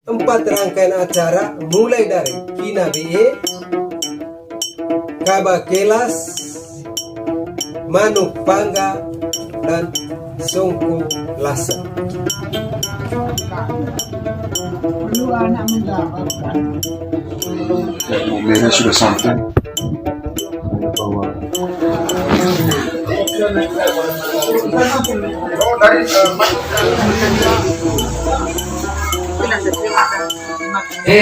4 rangkaian acara mulai dari Kina BE, Kaba Kelas, Manuk Pangga, dan Songko Lasa. Perlu anak mendapatkan. Mereka sudah sampai.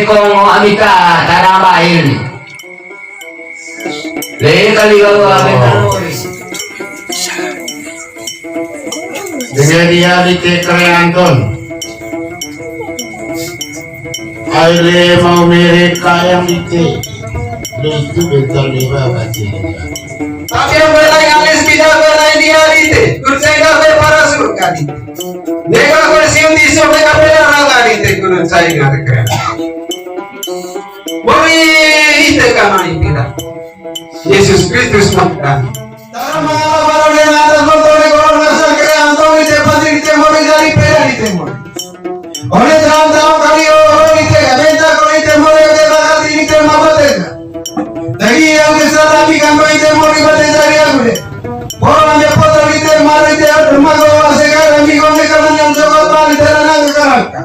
Kung amita tarabahin. Lehi kaligaw amita. Dengan dia ditekankan. Aile mau mereka yang itu betul lima baca. Tapi yang berlain alis tidak berlain di hari itu. Kurcai kafe para surga di. Nega kursium di surga kafe orang hari itu kurcai kafe. Bumi itu kamar ini dah. Yesus Kristus makan. Tama para atas motor ekonomi masa kreator di tempat di tempat dari pera di tempat. Oleh tahu kali orang di tempat kalau di tempat ada bakat di tempat betul. Lagi yang besar lagi kan itu mau dibaca dari aku deh. Orang yang potong itu malah itu rumah gua sekarang minggu karena yang coba balik dari naga kerangka.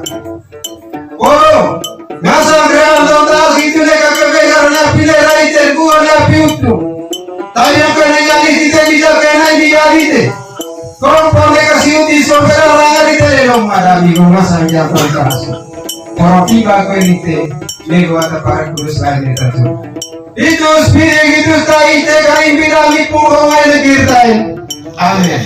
Oh, masa kerana tahu itu mereka karena pilih dari terbuat dari piutku. Tapi yang kena jadi tidak bisa kena dia itu. Kalau mereka siuti sopir orang itu rumah dari rumah saja perkasa. Orang tiba ke ini nego atau para kurus lain itu. Itu spirit itu tai tegai bilang ibu orang negeri tain. Amin.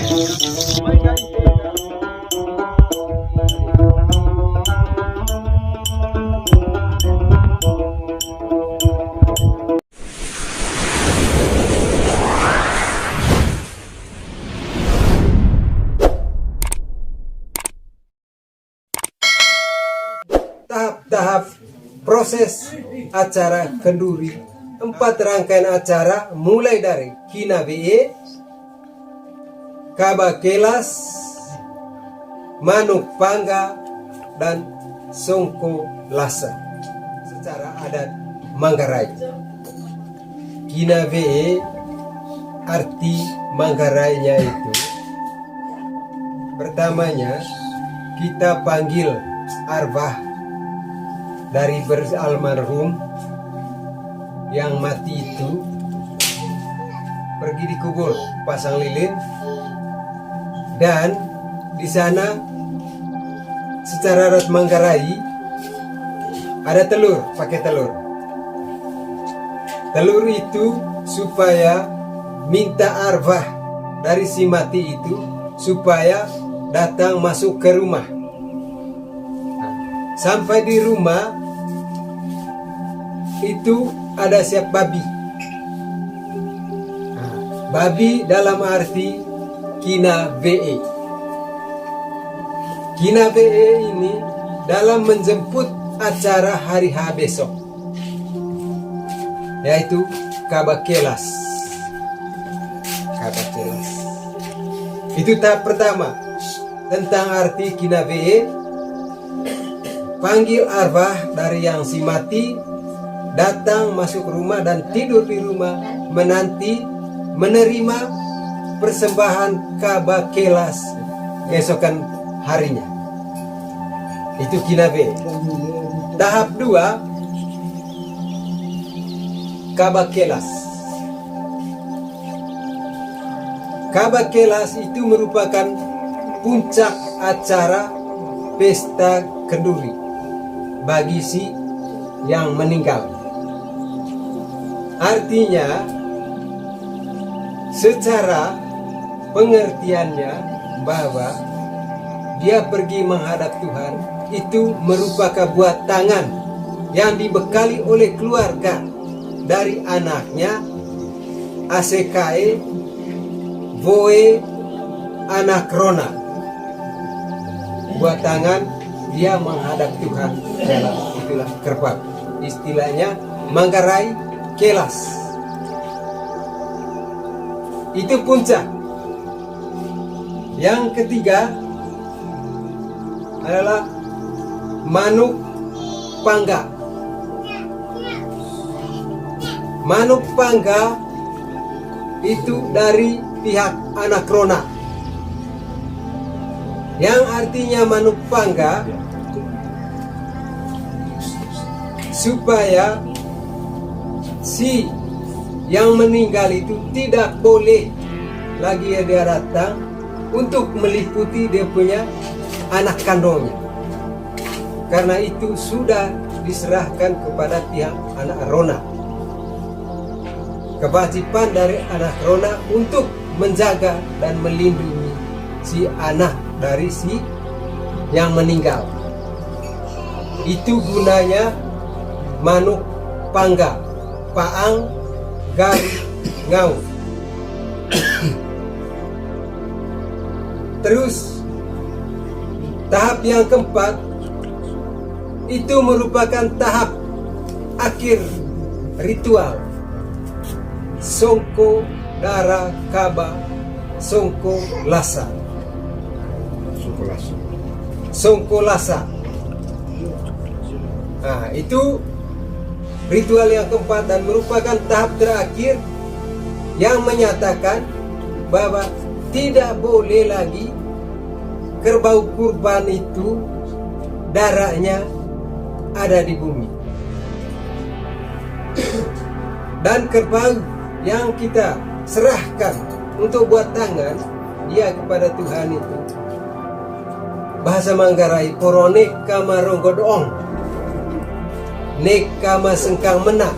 Tahap-tahap proses acara kenduri. 4 rangkaian acara mulai dari Kina BE, Kaba Kelas, Manuk Pangga, dan Songko Lasa secara adat Manggarai. Kina BE arti Manggarainya itu pertamanya kita panggil arwah dari almarhum yang mati itu pergi dikubur pasang lilin, dan di sana secara adat Manggarai ada telur, pakai telur. Telur itu supaya minta arwah dari si mati itu supaya datang masuk ke rumah. Sampai di rumah itu ada siap babi. Babi dalam arti Kina BE. Kina BE ini dalam menjemput acara hari H besok, yaitu Kaba Kelas. Kaba Kelas. Itu tahap pertama tentang arti Kina BE. Panggil arwah dari yang si mati datang masuk rumah dan tidur di rumah menanti menerima persembahan Kaba Kelas keesokan harinya. Itu Kina BE. Tahap 2 Kaba Kelas. Kaba Kelas itu merupakan puncak acara pesta kenduri bagi si yang meninggal. Artinya secara pengertiannya bahwa dia pergi menghadap Tuhan itu merupakan buat tangan yang dibekali oleh keluarga dari anaknya, ACKE, Voe, anak Rona. Buat tangan dia menghadap Tuhan. Itulah kerbau. Istilahnya Manggarai Kelas. Itu puncak. Yang ketiga adalah Manuk pangga. Manuk pangga itu dari pihak Anakrona, yang artinya manuk pangga supaya si yang meninggal itu tidak boleh lagi dia datang untuk meliputi dia punya anak kandungnya, karena itu sudah diserahkan kepada pihak Anakrona. Kewajiban dari Anakrona untuk menjaga dan melindungi si anak dari si yang meninggal. Itu gunanya manuk pangga, paang, gari, ngau. Terus tahap yang keempat itu merupakan tahap akhir ritual Songko Dara Kaba Songko Lasa. Songko Lasa. Nah, itu ritual yang keempat dan merupakan tahap terakhir yang menyatakan bahwa tidak boleh lagi kerbau kurban itu darahnya ada di bumi. Dan kerbau yang kita serahkan untuk buat tangan dia kepada Tuhan itu, bahasa Manggarai, porone kama ronggodoong, nek kama sengkang menak,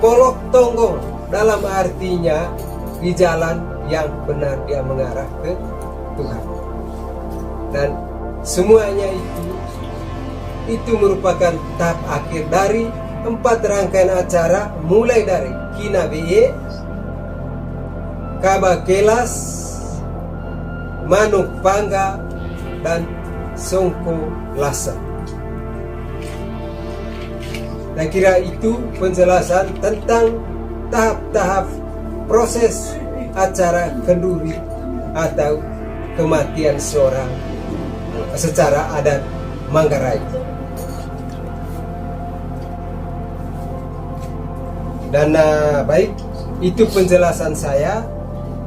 polok tonggong, dalam artinya di jalan yang benar dia mengarah ke Tuhan. Dan semuanya itu merupakan tahap akhir dari 4 rangkaian acara, mulai dari Kina Beye, Kaba Kelas, Manuk Pangga, dan Songko Lasa. Saya kira itu penjelasan tentang tahap-tahap proses acara kenduri atau kematian seorang secara adat Manggarai. Dan baik, itu penjelasan saya.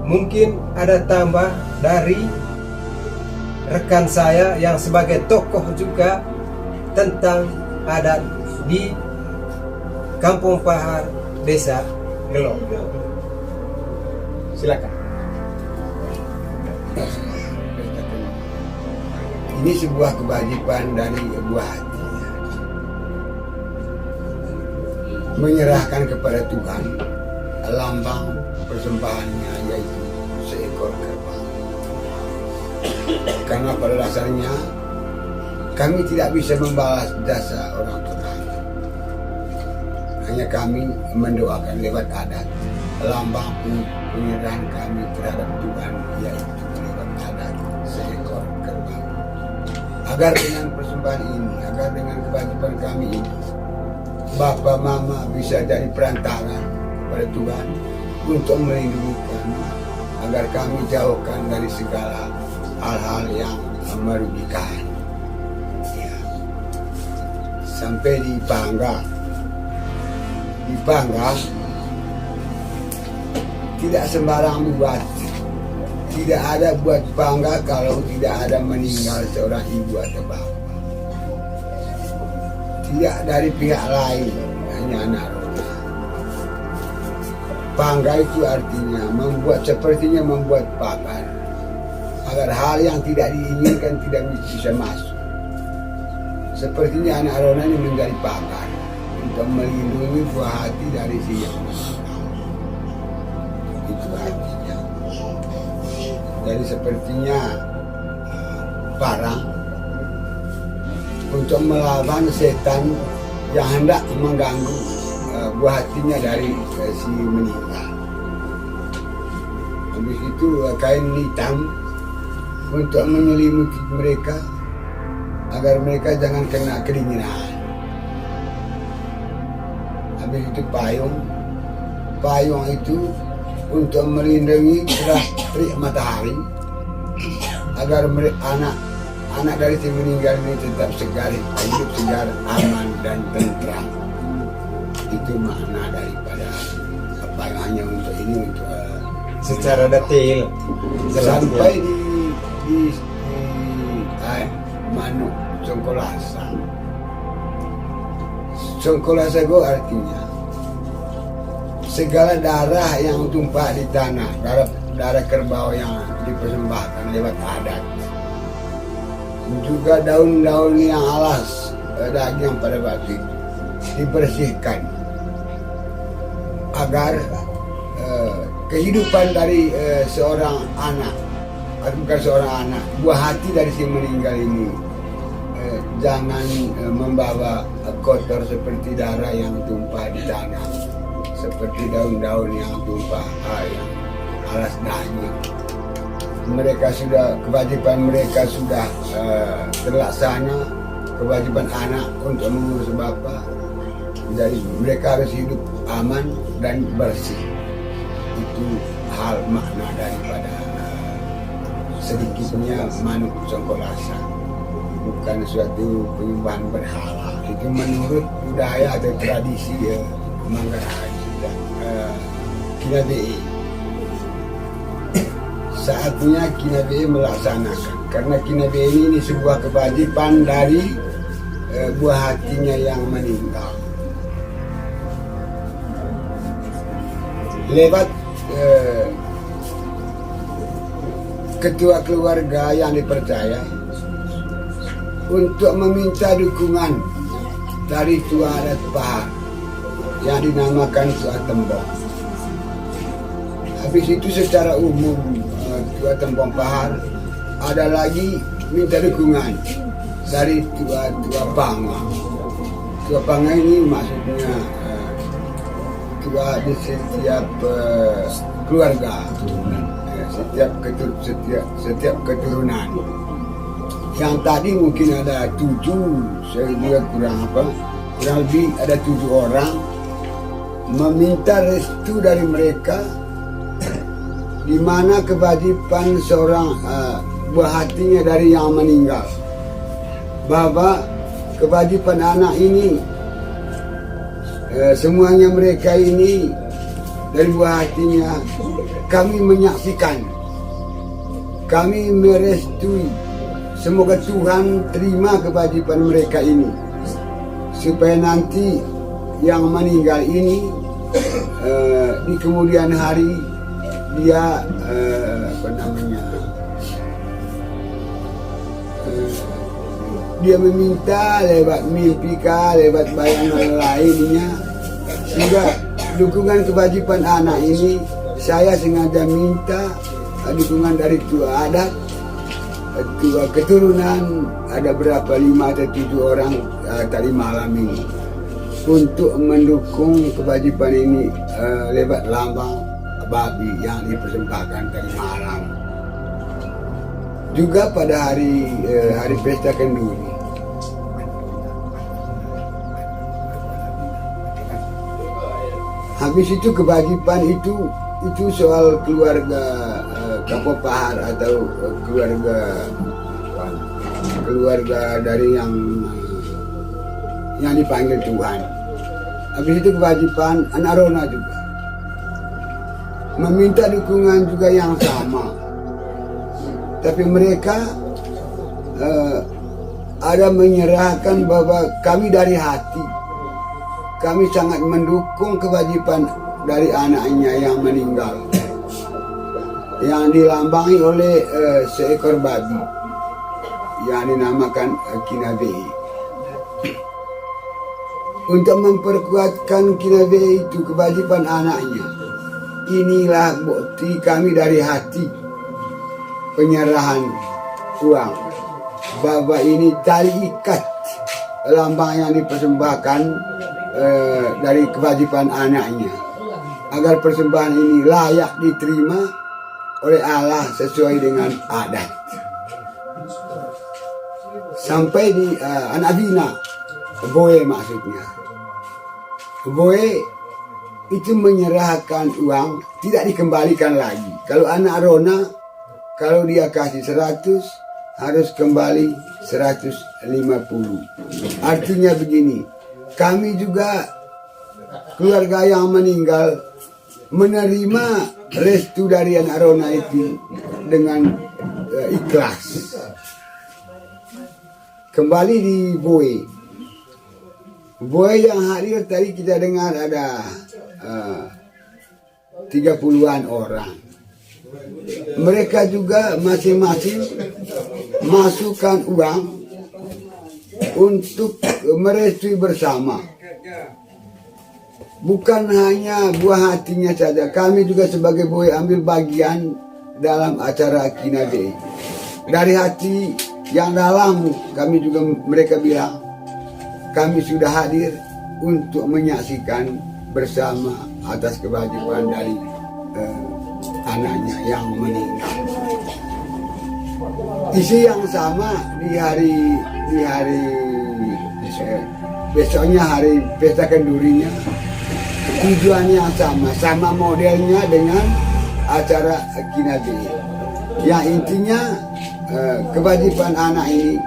Mungkin ada tambah dari rekan saya yang sebagai tokoh juga tentang adat di Kampung Pahar, Desa Gelong. Silakan. Ini sebuah kewajiban dari buah hati, menyerahkan kepada Tuhan lambang persembahannya, yaitu seekor kerbau. Karena pada dasarnya kami tidak bisa membalas jasa orang tua kami, hanya kami mendoakan lewat adat lambang penyerahan kami terhadap Tuhan, yaitu lewat adat seekor kerbau. Agar dengan persembahan ini, agar dengan kewajiban kami ini, Bapa Mama bisa jadi perantara kepada Tuhan untuk melindungi kami, agar kami jauhkan dari segala hal-hal yang merugikan. Ya. Sampai di Pangga tidak sembarang buat, tidak ada buat Pangga kalau tidak ada meninggal seorang ibu atau bapak. Tidak dari pihak lain, hanya anak roda. Pangga itu artinya sepertinya membuat pagar, agar hal yang tidak diinginkan tidak bisa masuk. Sepertinya anak roda ini menjadi pagar untuk melindungi buah hati dari si yang meninggal. Itu artinya. Jadi sepertinya parang untuk melawan setan yang hendak mengganggu buah hatinya dari si meninggal. Habis itu kain hitam untuk menyelimuti mereka agar mereka jangan kena kedinginan. Habis itu payung itu untuk melindungi terik matahari agar anak dari si meninggal ini tetap segar, hidup segar, aman dan tentram. Itu makna daripada apa yang hanya untuk ini, untuk Secara detail. sampai di Manuk Songkolasa. Songkolasa itu artinya segala darah yang tumpah di tanah, darah kerbau yang dipersembahkan lewat adat, juga daun-daun yang alas daging pada batu itu dibersihkan agar kehidupan dari seorang anak, bukan seorang anak, buah hati dari si meninggal ini jangan membawa kotor seperti darah yang tumpah di tanah, seperti daun-daun yang tumpah yang alas daging. Mereka sudah, kewajiban mereka sudah terlaksana, kewajiban anak untuk mengurus bapa. Jadi mereka harus hidup aman dan bersih. Itu hal makna daripada sedikitnya Manuk Songkolasa. Bukan suatu penyembahan berhala. Itu menurut budaya atau tradisi Manggarai dan Kinabe. Saatnya Kinabe melaksanakan, karena Kinabe ini sebuah kewajiban dari buah hatinya yang meninggal. Lewat ketua keluarga yang dipercaya untuk meminta dukungan dari Tua Adat Pahar yang dinamakan Tua Tembong. Habis itu secara umum Tua Tembong Pahar ada lagi minta dukungan dari Tua Panga. Tua Panga ini maksudnya tua di setiap keluarga, setiap keturunan. Yang tadi mungkin ada 7, saya juga kurang lebih ada 7 orang meminta restu dari mereka, di mana kewajiban seorang buah hatinya dari yang meninggal, bahwa kewajiban anak ini semuanya mereka ini dari buah hatinya kami menyaksikan, kami merestui. Semoga Tuhan terima kewajiban mereka ini, supaya nanti yang meninggal ini di kemudian hari dia dia meminta lewat mimpi kah, lewat bayangan lainnya, sehingga dukungan kewajiban anak ini saya sengaja minta dukungan dari tua adat, tua keturunan, ada berapa, 5 atau 7 orang tadi malam ini, untuk mendukung kewajiban ini lewat lambang babi yang dipersembahkan tadi malam. Juga pada hari pesta kenduri. Habis itu kewajiban itu soal keluarga Kapo Pahar atau keluarga dari yang dipanggil Tuhan. Habis itu kewajiban anak Rona juga meminta dukungan juga yang sama. Tapi mereka ada menyerahkan bahwa kami dari hati, kami sangat mendukung kewajiban dari anaknya yang meninggal, yang dilambangi oleh seekor babi yang dinamakan Kinabe. Untuk memperkuatkan Kinabe itu kewajiban anaknya, inilah bukti kami dari hati penyerahan uang, bahwa ini tali ikat lambang yang dipersembahkan dari kewajiban anaknya, agar persembahan ini layak diterima oleh Allah sesuai dengan adat. Sampai di anak Vina, Boe maksudnya. Boe itu menyerahkan uang, tidak dikembalikan lagi. Kalau anak Rona, kalau dia kasih 100, harus kembali 150. Artinya begini, kami juga keluarga yang meninggal menerima restu dari anak Rona itu dengan ikhlas. Kembali di Boe. Boe yang hadir tadi kita dengar ada 30-an orang. Mereka juga masing-masing masukkan uang untuk merestui bersama. Bukan hanya buah hatinya saja, kami juga sebagai Boe ambil bagian dalam acara Kinade. Dari hati yang dalam kami juga mereka bilang kami sudah hadir untuk menyaksikan bersama atas kewajiban dari anaknya yang meninggal. Isi yang sama di hari besoknya hari pesta kendurinya, tujuannya yang sama modelnya dengan acara Kinade. Yang intinya kewajiban anak ini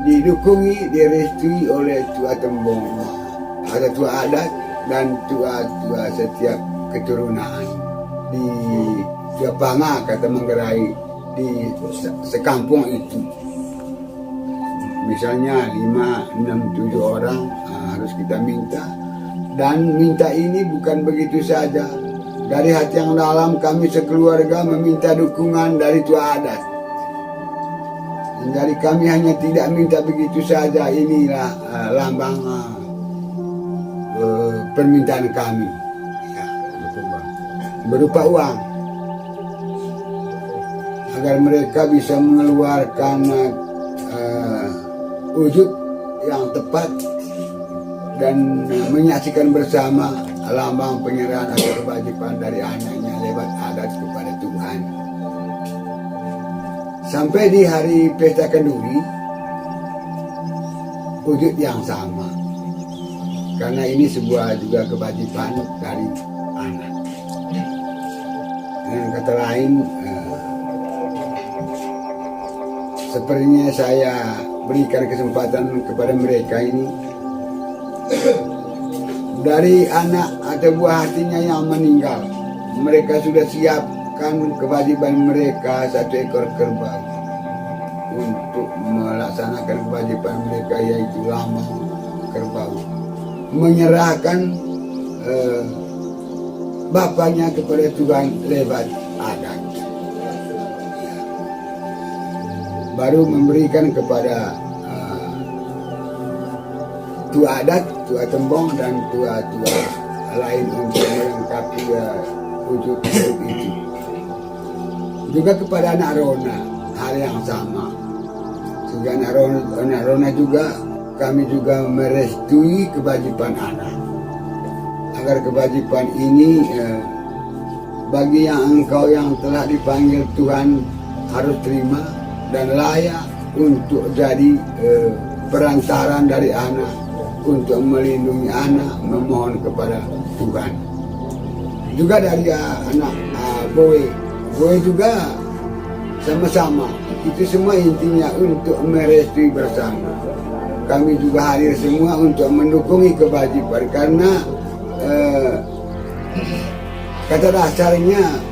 didukungi, direstui oleh tua tembong, ada tua adat dan tua setiap keturunan di tua Panga kata Manggarai di sekampung itu. Misalnya 5, 6, 7 orang harus kita minta, dan minta ini bukan begitu saja. Dari hati yang dalam kami sekeluarga meminta dukungan dari tua adat. Dari kami hanya tidak minta begitu saja, inilah lambang permintaan kami ya, berupa uang agar mereka bisa mengeluarkan wujud yang tepat dan menyaksikan bersama lambang penyerahan atau kewajiban dari anaknya lewat adat kepada Tuhan. Sampai di hari pesta kenduri, wujud yang sama. Karena ini sebuah juga kewajiban dari anak. Dengan kata lain, sepertinya saya berikan kesempatan kepada mereka ini dari anak atau buah hatinya yang meninggal. Mereka sudah siapkan kewajiban mereka 1 ekor kerbau untuk melaksanakan kewajiban mereka, yaitu lambang kerbau, menyerahkan bapaknya kepada Tuhan lewat adat, baru memberikan kepada tua adat, tua tembong dan tua lain untuk melengkapi wujud itu. Juga kepada anak Rona hal yang sama. Sehingga anak Rona juga kami juga merestui kewajiban anak, agar kewajiban ini bagi yang engkau yang telah dipanggil Tuhan harus terima dan layak untuk jadi perantaran dari anak, untuk melindungi anak, memohon kepada Tuhan. Juga dari anak Boe juga sama-sama. Itu semua intinya untuk merestui bersama. Kami juga hadir semua untuk mendukungi kewajiban, karena kata dasarnya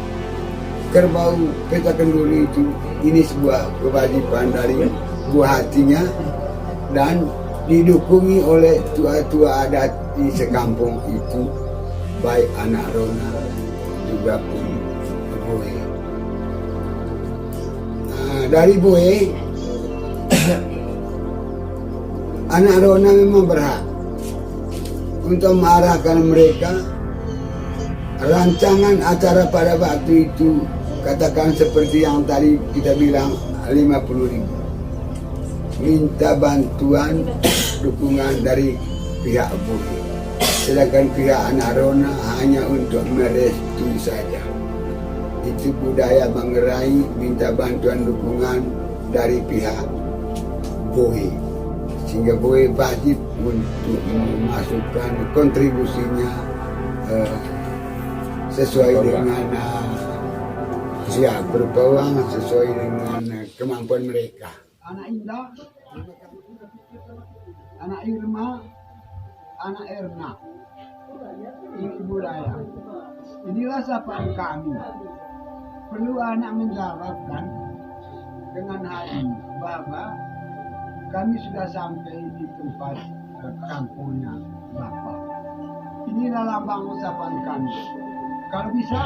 kerbau pesta kenduri itu ini sebuah kewajiban dari buah hatinya dan didukungi oleh tua-tua adat di sekampung itu, baik anak Rona juga pun Boe. Dari Boe, anak Rona memang berhak untuk mengarahkan mereka. Rancangan acara pada waktu itu, katakan seperti yang tadi kita bilang, 50.000. Minta bantuan dukungan dari pihak Boe, sedangkan pihak anak Rona hanya untuk merestui saja. Itu budaya Manggarai, minta bantuan dukungan dari pihak Boe, sehingga Boe wajib untuk memasukkan kontribusinya sesuai dengan siap berpeluang sesuai dengan kemampuan mereka. Anak Indah, anak Irma, anak Erna, ini budaya. Inilah sapaan kami. Perlu anak menjawabkan dengan hal ini bahwa kami sudah sampai di tempat kampungnya Bapak. Inilah lambang ucapan kami. Kalau bisa,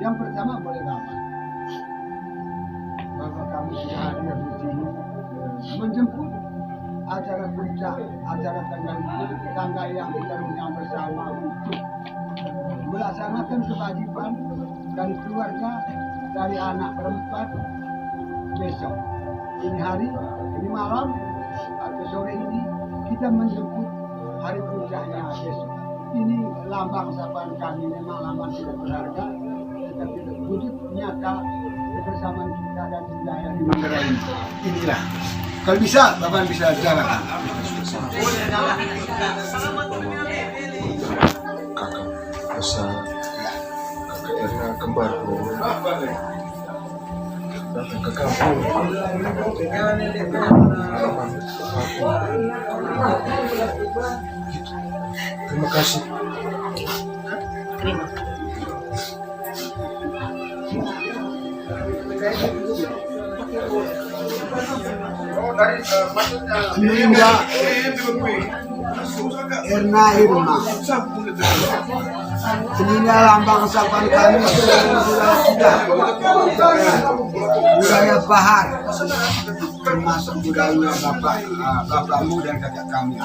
yang pertama boleh Bapak. Bapak kami sudah hadir di sini menjemput acara puncak, acara tanggal yang kita undang bersama untuk melaksanakan kewajiban dari keluarga, dari anak berempat besok. Ini hari, ini malam, atau sore ini kita menjemput hari puncaknya besok. Ini lambang sapaan kami, memang lambang tidak berharga, tetapi wujud nyata kebersamaan kita dan budaya di Manggarai ini. Inilah. Kalau bisa, Bapak bisa jalan. Kakak besar, kakak Erna kembarku datang ke kampung. Terima kasih. Linda, Erna Irma. Inilah lambang sapaan kami budaya Bahar, termasuk budaya bapakmu dan kakak kami.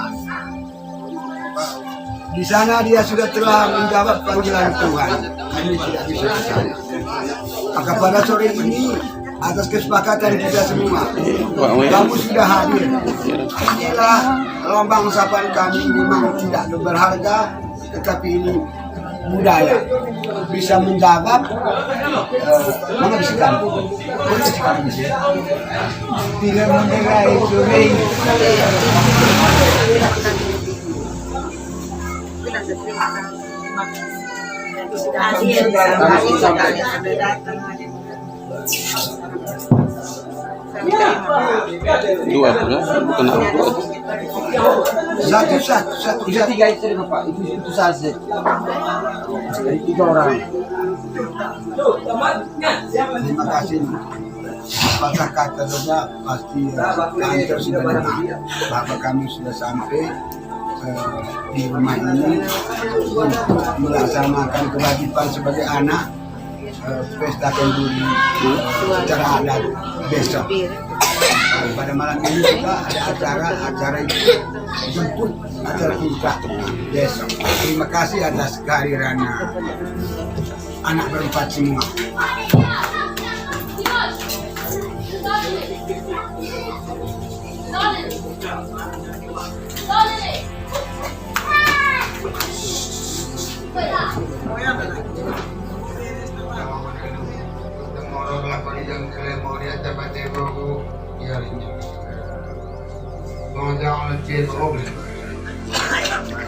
Di sana dia sudah telah menjawab panggilan Tuhan. Kami tidak bisa ke sana. Maka pada sore ini, atas kesepakatan kita semua, kamu sudah hadir. Inilah lambang sapaan kami, memang tidak berharga, tetapi ini budaya. Bisa menjawab, mana bisa kan? Tidak mendengar itu. Dua pula, bukan dua. Satu, tiga istri Bapak, itu saja. Dari 3 orang. Terima kasih. Apakah kata juga pasti kantor sudah dengar bahwa kami sudah sampai di rumah ini untuk melaksanakan kewajiban sebagai anak pesta kenduri secara adat besok. Pada malam ini juga ada acara itu jemput acara puncak besok. Terima kasih atas kehadiran anak berempat semua.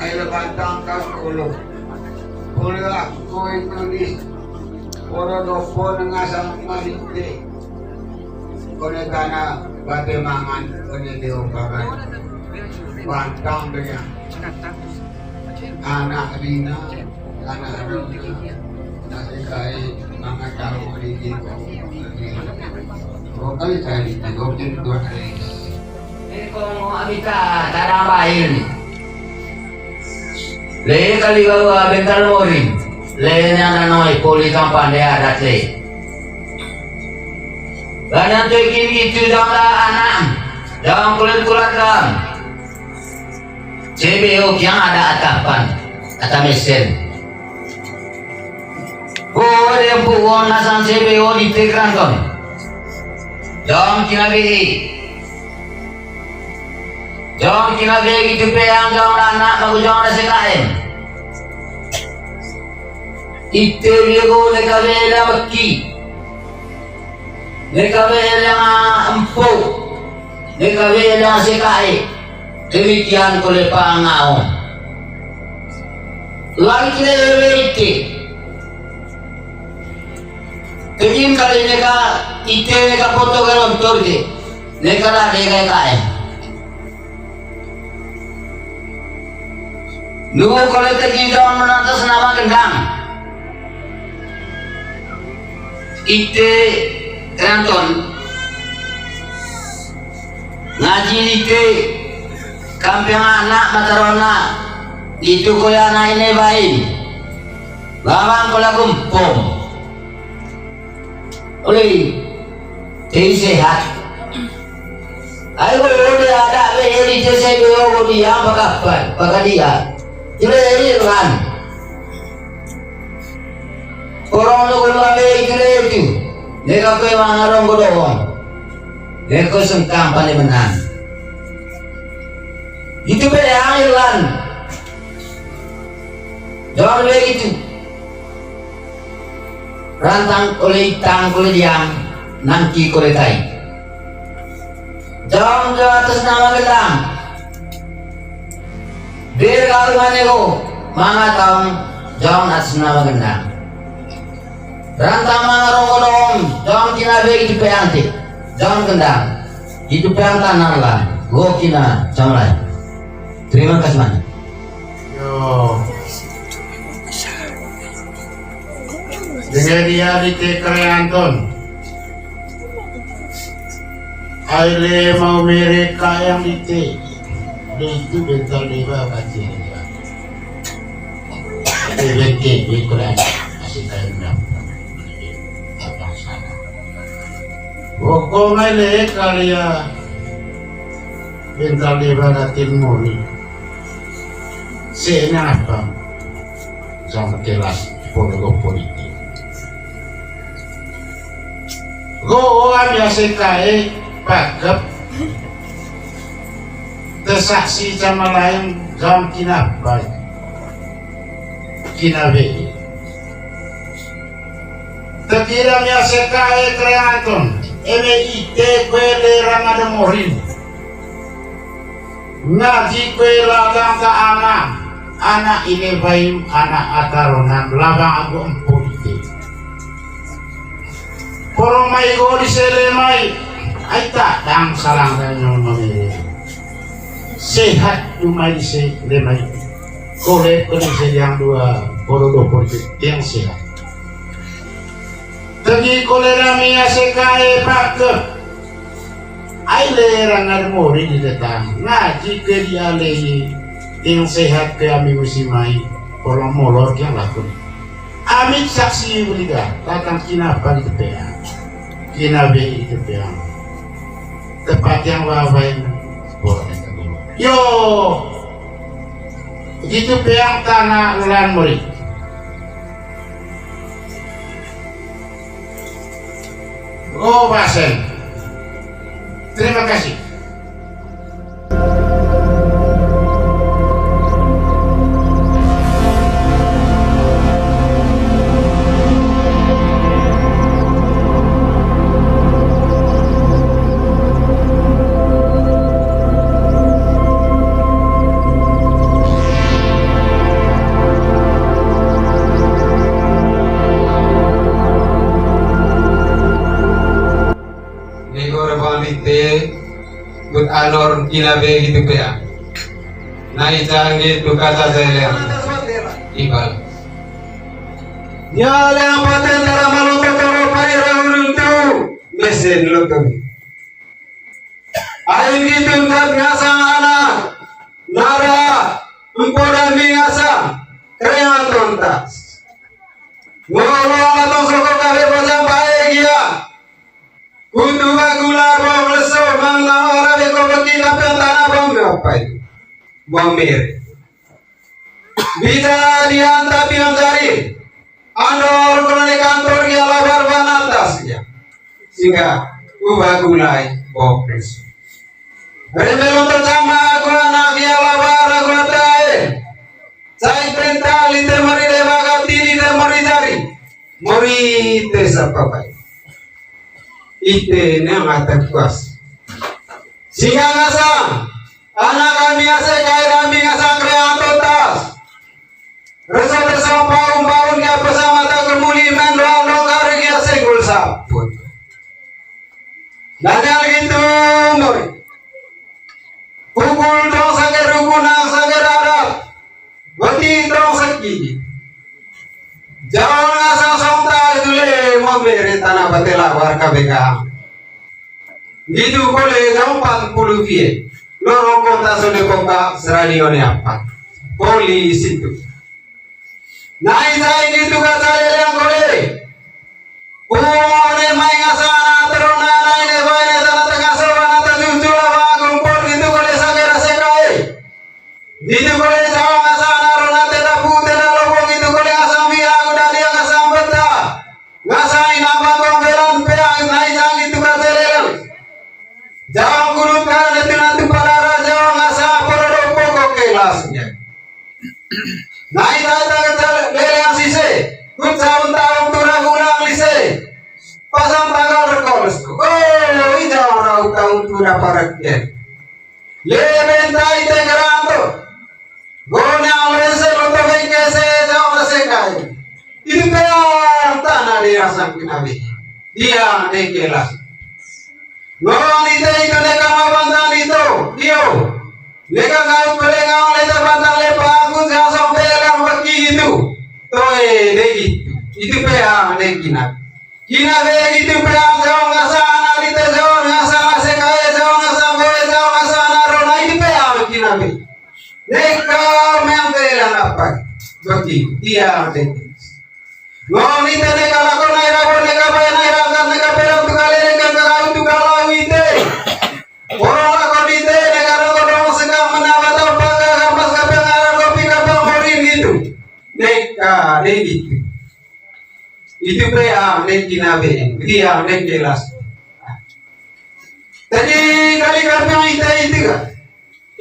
Ayo bantang kasih Pula ko itu di Pura dopo nangasang malite Kone tanah bate mangan Kone diumpakan Bantang dengan Anak Rina Anak Rina Nasi kai mga tao dito Kali saya dito Kini 2 hari Kung amita tarambahin. Le kaligawa bentar morin. Le na noy politan pandai adat le. Ganyan to kini itu dalam anak, dalam kulit dam. CBO yang ada atapan, atau mesin. Kau yang bukan nasan CBO di Tegran kon. Jangan kinabi. Jangan kinabi itu peyang jangan anak bagus jangan sekain. Itu dia go nekabe la baki. Nekabe la empuk. Nekabe la sekai. Demikian oleh pangau. Lagi kita beriti. Pegin kali neka ite neka foto kalau betul deh. Neka lah neka kaya. Nunggu kalau pergi dalam menatas nama gendang. Ite Ranton ngaji ite kampiang anak matarona itu koya anak ini baik. Bawang kola kumpung. Oleh dia sehat. Ayo udah ada beri saya bilang dia apa dia. Jadi ini kan orang lu kalau ambil itu, mereka kau yang ngarong godong, mereka sengkang pandai menang. Itu beda yang kan, jangan begitu. Rantang oleh tang oleh diam, nanti oleh tai. Jangan ke atas nama gedang. Biar kalau mana ko, mga taong jangan atas nama gedang. Rantang mga rong-rong, jangan kinabe itu peyanti, jangan gendang. Itu peyantan lah, go kina camlay. Terima kasih banyak. Yo. Dengan dia di Tekreanton. Aile mau mereka yang di T. Itu bentar dewa kacir. Beke bekuran asik kaya apa sana. Wong aile kaliya bentar dewa katin moni. Sena apa? Sama kelas politik. Go biasa kaya pakep tersaksi sama lain jam kinapa kinabe terkira biasa kaya kreaton ite kwele ramada morin ngaji kwela tangka anak ini baim anak ataronan labang aku empurite porong mai go di selemai aita dang salang dan nomor sehat cuma di selemai kolek kondisi yang dua porodo politik yang sehat tegi kolera mia sekae paket aile rangar mori di datang ngaji ke dia lehi yang sehat ke ami musimai porong molor yang laku amit saksi beliga datang kinapa di tepean kinabe di tepean tempat yang wawain boleh yo gitu peang tanah ulan murid oh basen terima kasih. But anor kinabe gitu ya. Nai canggih tu kata saya ibal. Nyale ang paten na ramalo totoro pairang tu mesin lutong. Ayon gitong ngasang anak nara umporan mingasang krean tontas. Ngolo atong soko kabe pasang bahagia. Kudu bagula bom leso manglang arabe ko bakila tanah bom apa itu? Bomir. Bisa diantap yang cari. Andor koloni kantor dia labar banatas ya. Sehingga bagulai bom leso. Rebelon bersama aku anak dia labar aku atai. Saya perintah lite mari debagati lite mari cari. Mari tes apa baik. Ite nangata kuas. Singa ngasang, anak kami ase kaya kami ngasang kreator tas. Rasa bersama paun dia bersama tak kemuli mendoa nongkar dia senggul saput. Nanyal gitu boy. Pukul dong sakit rukunan sakit arab. Bagi dong sakit. Jangan asal sontak itu le mau beri tanah batela warga beka. Gitu boleh jauh 40 vie. Lorong kota sudah kota seradione apa? Polisi itu. Naik saya gitu kata yang boleh. Umone main asana terona naik nebaine tanah tengah sawana terjual wagung pol gitu boleh sagera sekai. Gitu boleh jauh asana rona tena putena lobo gitu boleh asam via udah dia asam beta. Ngasain apa kombelan peang naik jang gitu kata lel. Jauh kurut kan itu nanti pada jauh ngasah porodo pokok kelasnya. Naik tak lele asise. Kun tahun turang ulang lise. Pasang tanggal rekolos. Oh, ija orang tahun turang paraknya. Leben tai tegeranto. Gona lese loto kese jauh sekai. Itu kan tanah dia sampai nabi. Dia nekelas. Gona itu neka mabantang itu. Dio. Neka kau pelengau leta bantang lepa aku jangan sampai yang bagi itu. Toe degi. Itu peang degina. Kina degi itu peang jauh ngasana lita jauh ngasana sekai jauh ngasana boy jauh ngasana rona itu peang kina be. Neka meang pelang apa? Bagi dia degi. Ngoni te neka lakon naira bo neka pe naira kan neka pelang tu kali neka kau tu kalau ite. Orang lakon ite neka lakon dong sekam menabat apa kampas kapeng arah kopi kapeng morin gitu. Neka degi. Itu peang degi nabe, dia degi kelas. Tadi kali kapeng itu kan.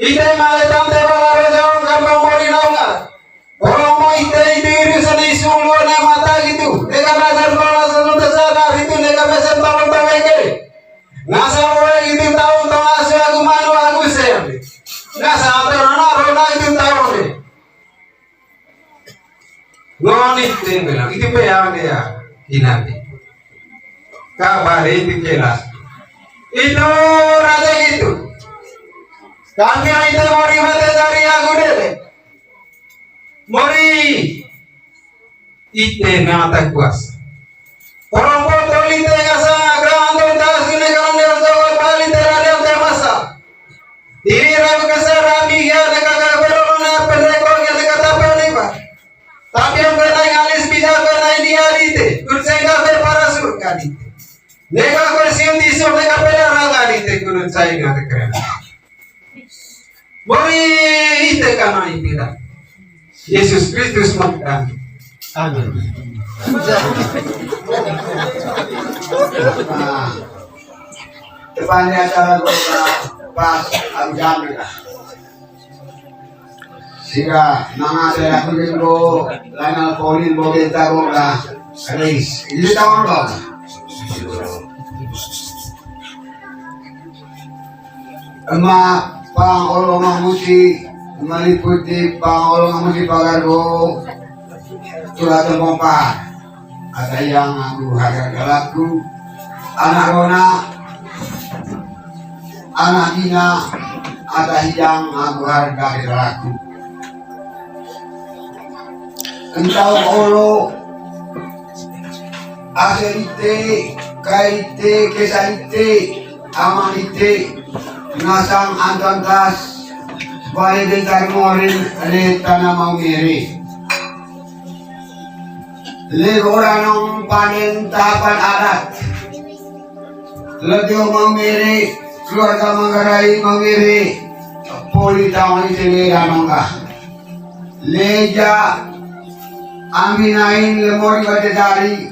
Ite malah tante balaro jauh kapeng morin nggak. Orang mau itu urusan isu luar mata gitu. Neka nazar bola selalu tersadar itu neka besar tahun tahun ngasa mulai itu tahun tahun asu aku manu aku ser. Ngasa antara rona itu tahun deh. Ngoni bilang itu peang dia dinanti. Kabar itu kelas. Itu raja gitu. Kami itu mau ribet dari aku deh. Mori ite ngata kuas. Orang potol ite ngasa grando tas gune grande jawab bali terade te masa. Diri ram kesara biya neka berona pendeko yang kata pelipa. Tapi yang kena alis bija kena dia dite. Kursenga pe para surga dite. Neka kursium di sur neka pe raga dite kurun sai ngata keren. Mori ite kana ipira. Yesus Kristus mengkami. Amin. Depannya acara doa pas jam kita. Sehingga nama saya Kulindo, Lanal Polin, Bogeta Boga, Reis. Ini tahun dong. Emak pangolong musi meliputi pangolong musi pagargo surat tempat ada yang aku harga galaku anak rona anak dina ada yang aku harga galaku entau olo aserite kaite kesaite amanite nasang antantas baik dengan morin le tanah mau miri le orang panen tahapan adat le mau miri keluarga Manggarai mau miri poli tahun ini danongga leja aminain le mori badari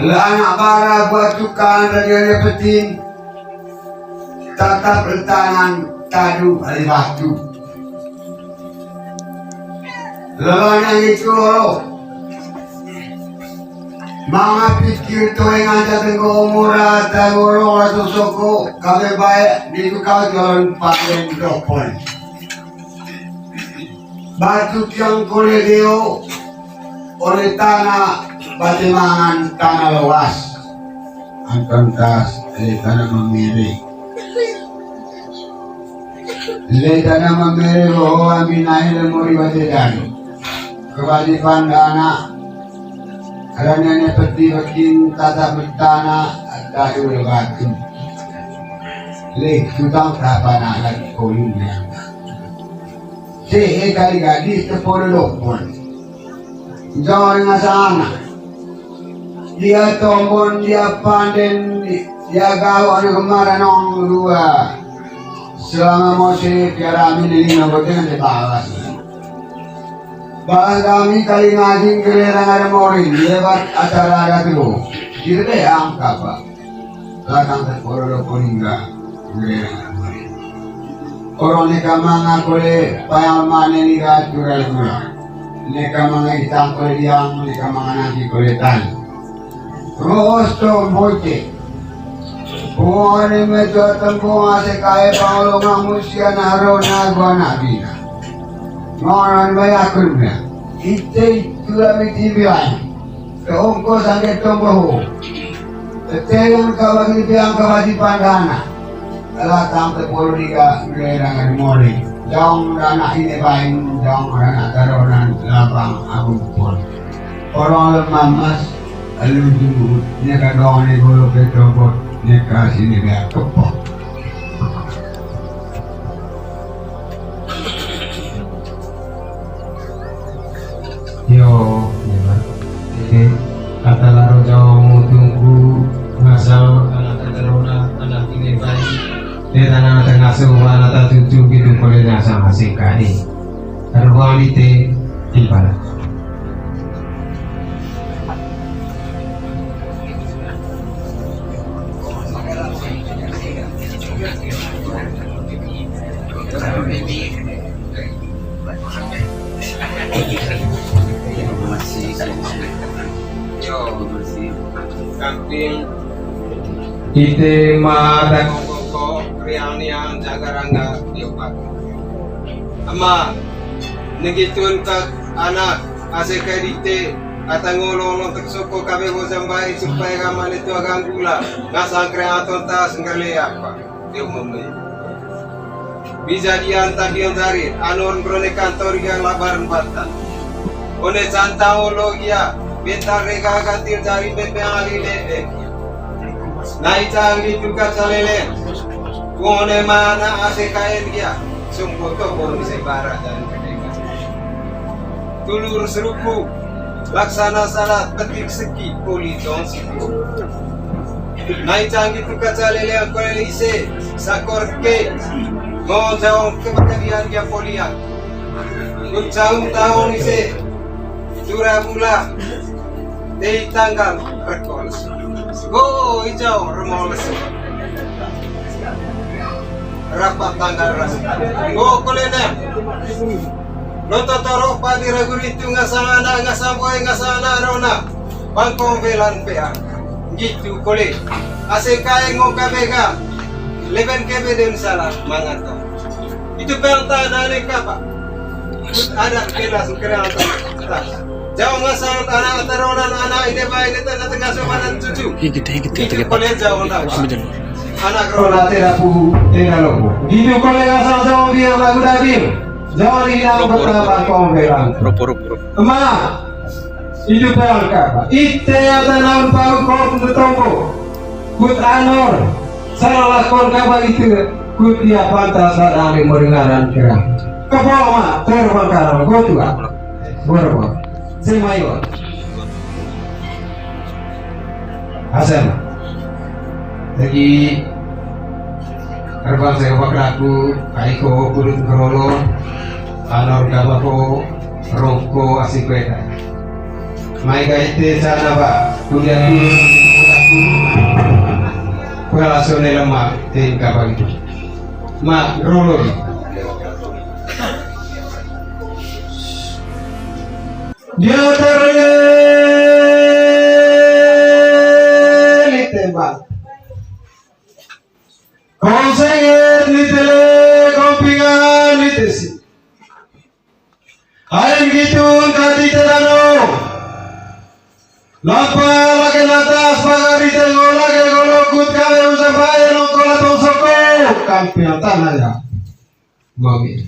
le anak bara buat tukang dari petin tatap bertangan tadu hari batu. Lawan itu lo, mga pikir to yang ada tengok murah tengok atau soko kami baik di kau jalan pakai dokon. Batu yang kulit dia oleh tanah Batimangan tanah luas Anton tas tanah memilih tanah memilih bahwa aminahi lemuri batedan kewajiban dana karena peti bakin tata bertanah atau lebatin lek tutang berapa lagi kolumnya si kali gadis tepur lopon jangan ngasana dia tombon dia panden dia gawan kemarin orang dua selama masih tiada amin ini nombor dengan dibalas bahas kami kali ngaji kerana ada morin lewat acara ada tu kita deh angka pak belakang tepur lopon enggak orang ni kamang kole payang mana ni rajural mula ni kamang itang kole diang ni kamang nanti kole tan rosto moche buane me to tampo ase kae paulo mamusia naro na gwana bina ngoran baya kurna ite tura mitibian ke ongko sange tombo tetegan kawagi biang kawadi pandana ala tampe politika ngerangan mori jong dana ini bain jong dana taronan lapang agung pol orang lemas alu dulu neka dong ni bolo ketobot neka sini dia kepok yo ini kata laro jong tunggu ngasal anak tarona anak ini bain dia tanah tengah semua nata tujuh gitu boleh nasa masih kali terwalite tiba Kamping kita mada yang jagaranga diopak. Ama negitun ka anak ase kadite atangolong tersoko kabe bozambai supaya kaman itu agang gula ngasang kreaton tas ngale apa dia umumnya bisa diantar diantari anon krone kantor yang labaran batan one santaologia bentar reka kantir dari bebe alile naik canggih juga salele kone mana ase kain dia sumpo toko di barat dan kedeka tulur serupu laksana salat petik seki politon siku naik canggih juga salele aku ise sakor ke mau jauh kebahagiaan dia polian jauh tahun ise curah mula dari tanggal rekols go hijau remoles rapat tanggal rasa go kolena nota taro pa diraguritu ngasana rona bangkong velan pea gitu kole ase kae ngo kabega leben kebe den salah mangata itu pelta nane kapa ada kelas keras jauh ngasal anak taronan anak ini baik itu tengah sopanan cucu itu kole jauh nak anak rola terapu tenalopo gitu kole ngasal jauh dia lagu dabim jauh di dalam betapa konveran ma itu pel kapa ite ada naun pau kau betombo kut anor salah kon kapa itu kut dia pantas ada meringaran kira kapal ma terbangkaran kau juga berapa semayor Hasan lagi terbang saya wakraku kaiko kurun kerolo anor kabako rongko asikweta mai gaite sana ba kuliah aku kuala lemak tin kapal itu ma rolo dia ditembak konsenger ditele kompingan ditesi ayam gitu tadi terano Lapa lagi natas pagari tengo lagi golokut kami usahaye no kola tosoko kampion tanah ya. Mami.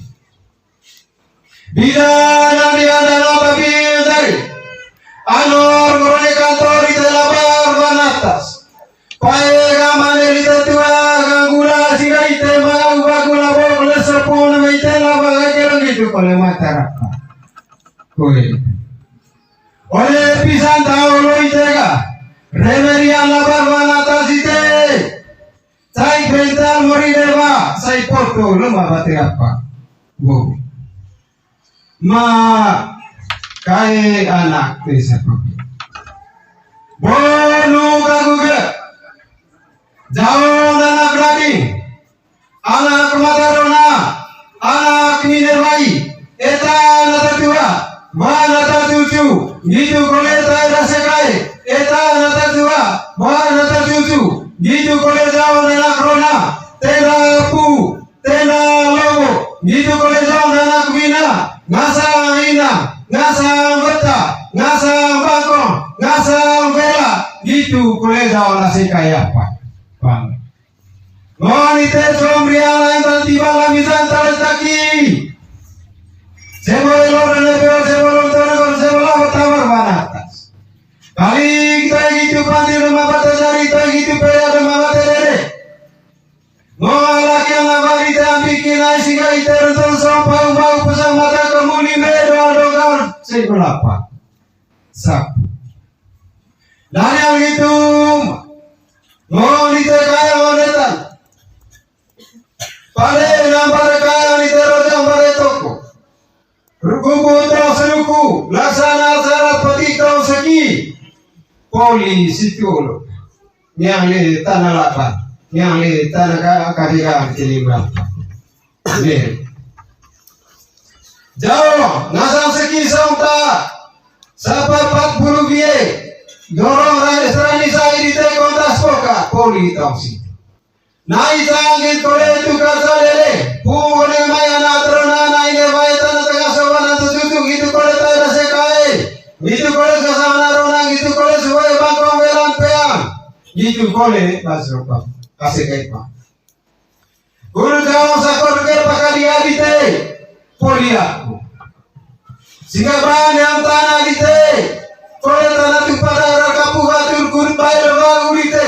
Bisa nanti ada nota dari Anor korone kantor di labar banatas. Pae gamane di tua gangula sirai tema gula bol sepuluh meter laba kerang itu oleh masyarakat. Koi. Oleh pisan tahu lo itega. Remerian labar banatas ite. Sai bental mori deba, sai porto lemah bate apa. Bo. Ma kai anak desa kopi. Bonu kaguga. Jauh anak lagi. Anak matarona. Anak minerbai. Eta nata tua. Mana tatuju. Gitu kole taira sekai. Eta nata tua. Mana tatuju. Gitu kole jauh anak rona. Tena pu. Tena lobo. Gitu kole jauh anak mina. Ngasang ina, ngasang beta, ngasang bakong, ngasang vela, gitu kuliah nasi kaya apa? Bang. Monite sombria yang tiba lagi santai taki. Sebelum orang sebelum orang sebelum bertawar banatas. Kali kita gitu panti rumah bata cari kita gitu pera rumah bata dere. Ngolah yang nabari bikin nasi kaya terus sompang bau pasang mata kemuli medo dogar seberapa sap. Dan yang itu mau ditekai onetan. Pada nampak kaya diterojang pada toko. Rukuku terus ruku laksana syarat peti kau segi. Polisi itu yang di tanah lapar. Yang di tanah kadiran sini berapa? Jauh, nasang seki saunta, sapa 40 biye, dorong rani saya di kontas poka, poli tausi. Nai sangin kore tu kasa lele, pune maya natrona nai ne maya tanah tengah sawana tujuh gitu kore tanah sekai, gitu kore kasana rona gitu kore suai bangkong belan peang, gitu kore masuk pak. Kasih kaipa. Guru jauh sakor ke pakali adite poliaku. Sehingga banyak tanah adite. Kole tanah tu pada rakapu batur guru bayar baru adite.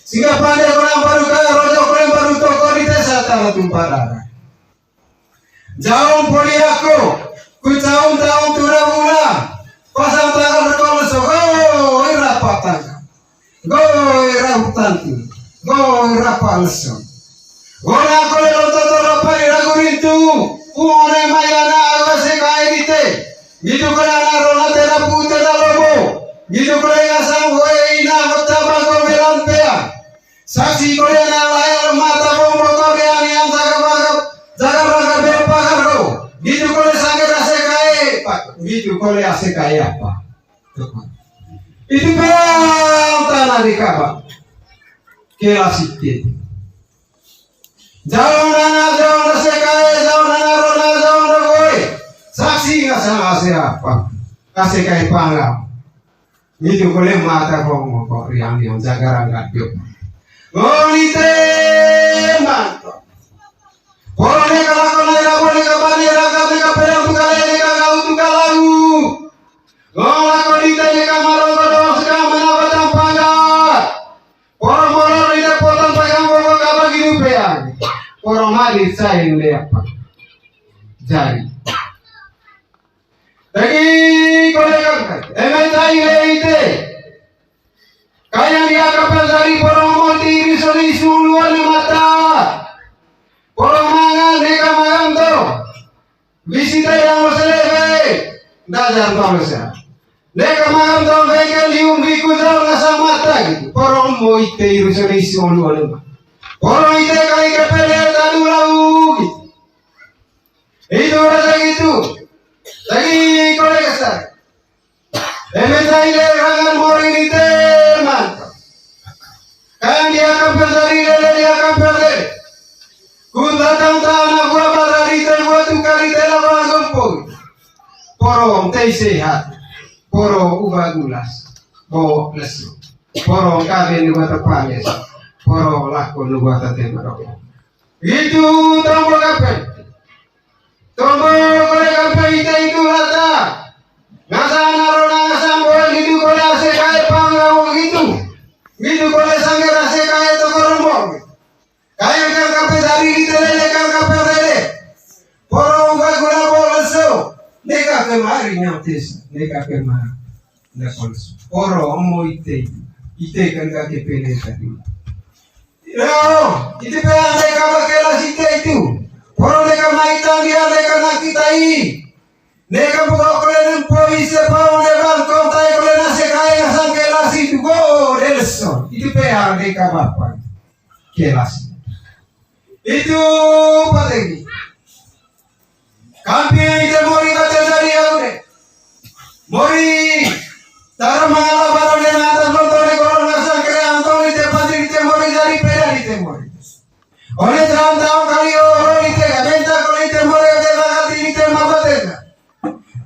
Sehingga pandai orang baru kaya rojo kole baru toko adite saat tanah tu pada. Jauh poliaku. Ku jauh tahun turah bulan. Pasang tangan berkol so. Go rapat tangan. Go rahutan tu. Go rapal so. Orang kole loto rapal ragu itu. Uone mayana awase kaedite. Gitu kole anak rona tera putera lobo. Gitu kole ngasang hoe ina hota bago belan pea. Saksi kole anak layar mata bombo kore yang jaga berpakar ko. Gitu kole sangger ase kae. Gitu kole ase kae apa? Itu bang tanah di kabak. Kelasiti. Jauh nana sekai, jauh nana rona, jauh nogoi. Saksi nggak sama siapa? Kasih kai panggang. Itu boleh mata kong kok yang jaga rangkat yuk. Golite mantap. Boleh kalau boleh kabari rangkat mereka perang tu kali mereka kau tu kalau. Gola golite mereka marong kodok sekarang mana batang panggang. Orang-orang ini potong pegang bawa kabar gini peang. Orang mati saya ini apa? Jari. Lagi kolega, ementai leite. Kaya dia kapal dari orang mati risori suluan mata. Orang mangan neka mangan tu. Visita yang selesai. Dajar tahu saya. Neka mangan tu vegan lium biku jauh nasa mata gitu. Orang mau ite risori suluan mata. Orang itu kali kepala tadu lau gitu. Itu rasa gitu. Lagi kolega saya. Ementai lerangan moring itu mantap. Kan dia akan berdari lele dia akan berdari. Kun datang tanah gua berdari gua tu kali telah gempur. Porong teh sehat. Poro ubah gulas. bo lesu. Poro kabe ni wata pales. Poro lako ni wata temaro. Itu tombo kape. Tombo kore kape itu lata. Ngasa narona ngasa boy gitu kore ase kae pangau gitu. Gitu kore sange ase kae to korombo. Kae kan kape dari ditele kan kape rele. Poro ga gula boleso. Neka ke mari nyates, neka ke mari. Nakons. Poro mo ite. Ite kan ka ke pele tadi. Itu pe neka bakela site itu. Poro neka maita dia neka nakitai. Neka buka kole polis pao ne banko tai kole nase kaya sangke lasi tu go delso. Itu pe neka bapa. Kelas. Itu pategi. Kampi ite mori kate dari aure. Mori taramala barone nata notone korona sangkere antoni te padri te mori dari pera ite mori. Ole tram tram kali oro ite gabenta kali ite mori te bagati ite mabate.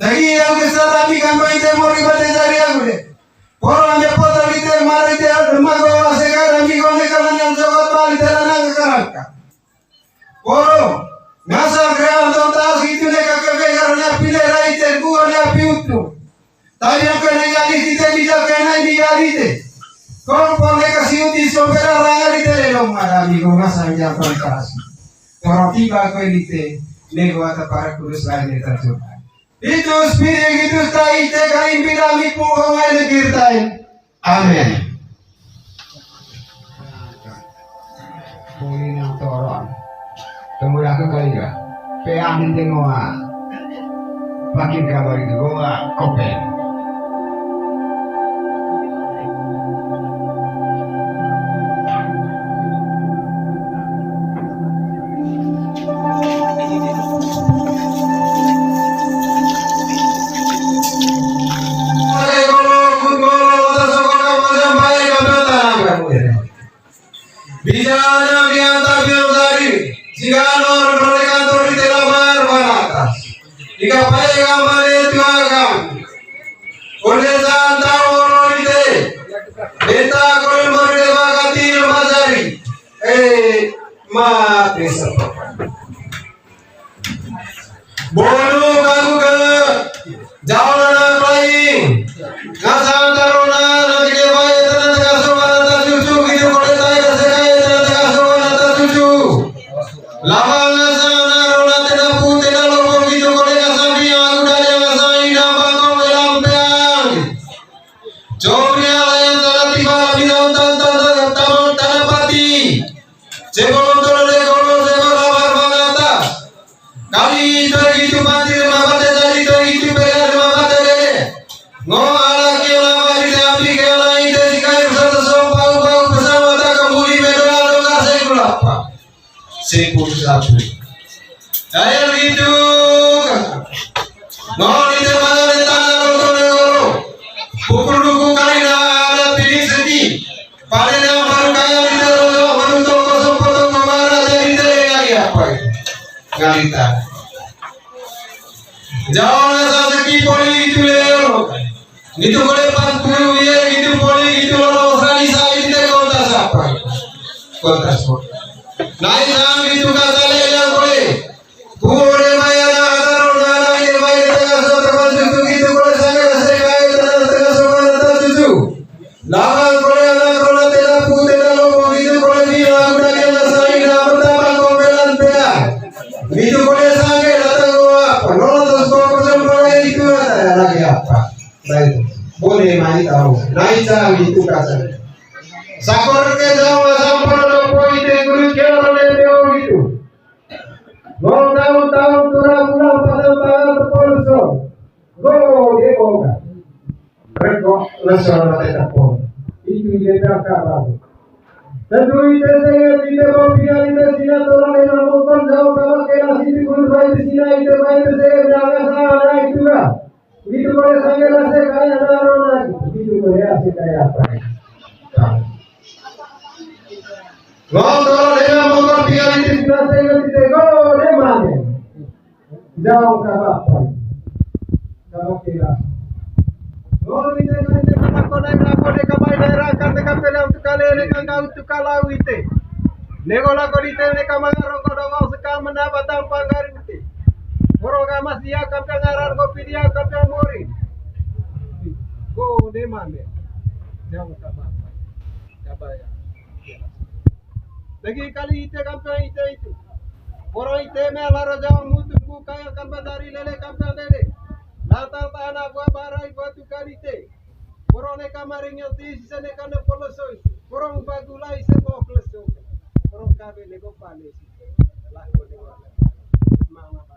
Tagi yang kesalahan kampi ite mori bate dari aure. Poro ame poto ite mari te mago asegara mi gone kalanyam jawab bali te lanang karaka. Poro ngasa kreando tas itu neka kebegarnya pilih raite buahnya piutu. Tapi yang kena jadi kita bisa kena jadi te. Kau boleh kasih uti sobera rangar ite lelong ada amigo ngasa jangan kasih. Kalau tiba kau ite nego ata para kurus lain itu coba. Itu spirit itu tai te kain bidami puang air kirtain. Amin. Boleh yang toron. Kemudian aku kali ya, peang di ngoa, makin kabar itu ngoa kopen. Bicara diantar biodari. Jika orang kantor di telabar banatas, jika payah gambar itu agam, oleh santai orang itu, beta kalau mereka kati mazari, mati sebab. Bolu kagu ke, jalan lain, ngasan taruna nanti kebaik tanah kasuan atas cucu gitu boleh saya sekaya tanah kasuan atas cucu. Lama sana rola tena putih na logo gitu kole ngasabi aku dari ngasai nambang kau melampiang. Jomnya layan tanah tiba bidang tanah pati. Cekolong tolong kolong sekol labar bangata. Kali itu mati mabate jadi itu beres mabate deh. Ngo ala kio lama di api kio lain desi kayu satu sompau bau bersama tak kembali bedoa doa sekulapa. Sepuluh satu. Saya begitu. Mau di tempat ada tanah loro. Pukul duku kali ada pilih sedih. Pada yang baru kaya di loro menutup kosong potong memarah jadi lagi apa? Galita. Jangan sasaki poli itu lero. Itu boleh 40 ya itu poli itu loro sekali saya itu kontas apa? Kontas. Naik sang itu kasale yang boleh. Pure maya taruh dana ini maya tengah sobat cucu itu boleh sangat sekali tengah sobat cucu. Lawan boleh anak boleh tidak putih dalam itu boleh bilang udah kena saya dah pertama kompelan pea. Itu boleh sangat datang gua. Penolak terus kau boleh itu ada lagi apa? Baik. Boleh main tahu. Naik sang itu kasale. Sakor ke jauh sampai pointe guru kira leo gitu. Mau tahu turang pasang polso. Go dia boga. Rekok nasional tetap pon. Itu dia tak baru. Tentu itu saya tidak mau pilih itu sini orang yang nonton jauh kalau kena sini guru baik di sini itu baik saya jangan salah itu lah. Itu boleh sangat rasa kaya darona. Itu boleh asik kaya apa? Ngontol dengan motor pikiran itu sudah saya go demane. Jauh ke apa? Jauh kira. Ngontol dengan ne kamay daerah kan ne kapela untuk kale ne kanga untuk kalau ite. Negola ko dite ne kamangaro ko dong sekam na batang panggar ite. Moroga mas dia kapya ngarar ko pidia kapya mori. Go de mane. Jauh sama. Kabaya. Lagi kali ite kapya ite itu. Moro ite me alaro jauh mutu ku kaya kapya dari lele kapya lele. Latar tanah gua barai gua tu kali ite. Moro ne kamaring yang ti sisa ne kana polosoi. Moro bagulai se mo kleso. Moro kabe ne go pale. Lah ko ne gua. Mama ba.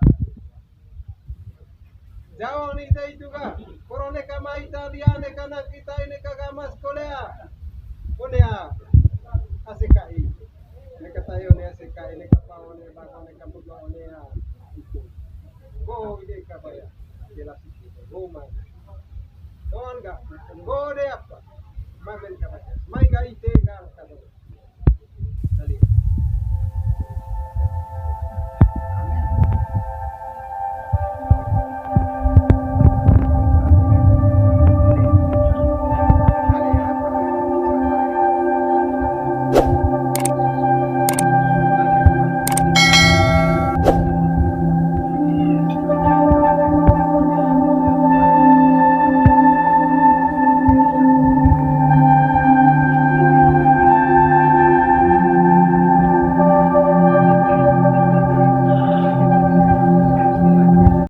Jauh ni ite itu ka. Moro ne kama Italiane kana kita ini kagama sekolah. Konea. Asekai. Ne katayo ne asekai ne kapao ne bago ne kapulo ne ya. Go ide kabaya. Jelas itu. Go man. Doan ga. Go de apa. Maben kabaya. Mai ga ite ga.